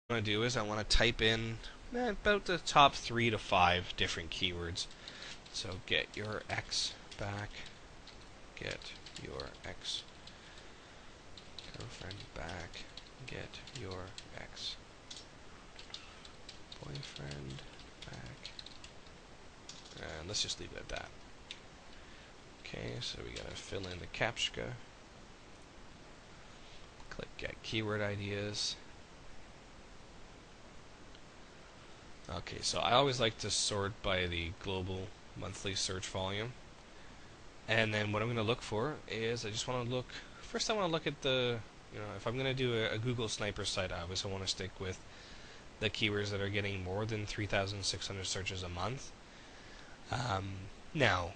I want to do is I want to type in about the top 3 to 5 different keywords. So get your ex back, get your ex girlfriend back, get your ex boyfriend back, and let's just leave it at that. Okay, so we gotta fill in the CAPTCHA. Click get keyword ideas. Okay, so I always like to sort by the global monthly search volume. And then what I'm going to look for is I just want to look, first I want to look at the, if I'm going to do a Google Sniper site, I obviously want to stick with the keywords that are getting more than 3,600 searches a month. Now,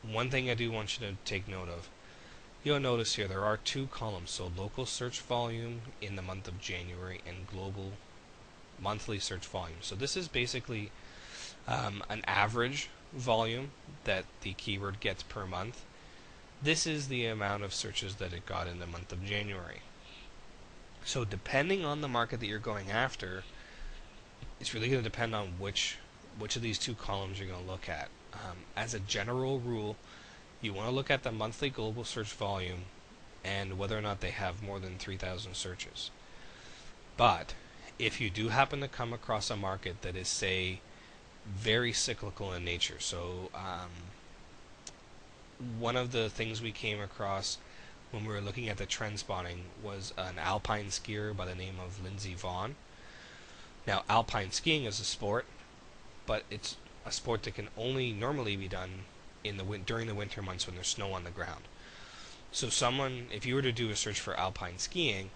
one thing I do want you to take note of, you'll notice here there are 2 columns, so local search volume in the month of January and global monthly search volume. So this is basically an average volume that the keyword gets per month. This is the amount of searches that it got in the month of January. So depending on the market that you're going after, it's really going to depend on which of these 2 columns you're going to look at. As a general rule, you want to look at the monthly global search volume and whether or not they have more than 3,000 searches. But if you do happen to come across a market that is, say, very cyclical in nature, so one of the things we came across when we were looking at the trend spotting was an alpine skier by the name of Lindsey Vonn. Now, alpine skiing is a sport, but it's a sport that can only normally be done during the winter months when there's snow on the ground. So if you were to do a search for alpine skiing,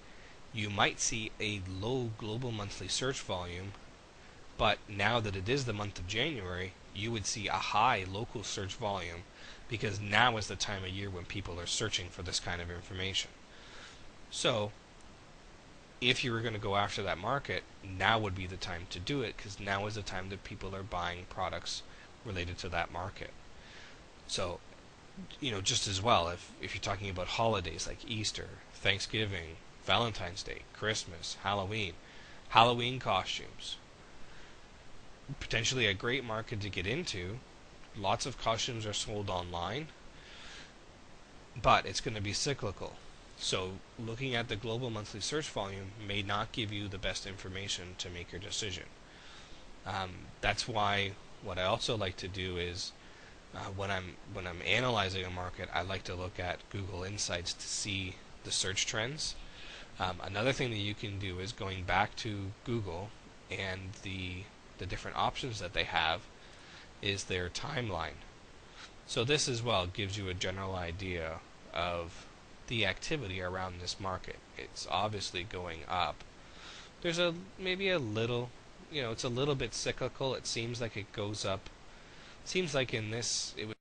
you might see a low global monthly search volume, but now that it is the month of January, you would see a high local search volume because now is the time of year when people are searching for this kind of information. So if you were going to go after that market, now would be the time to do it because now is the time that people are buying products related to that market. So, just as well, if you're talking about holidays like Easter, Thanksgiving, Valentine's Day, Christmas, Halloween costumes, potentially a great market to get into. Lots of costumes are sold online, but it's going to be cyclical. So looking at the global monthly search volume may not give you the best information to make your decision. That's why what I also like to do is when I'm analyzing a market, I like to look at Google Insights to see the search trends. Another thing that you can do is going back to Google and the different options that they have is their timeline. So this as well gives you a general idea of the activity around this market. It's obviously going up. There's maybe a little, it's a little bit cyclical. It seems like it goes up. Seems like in this it would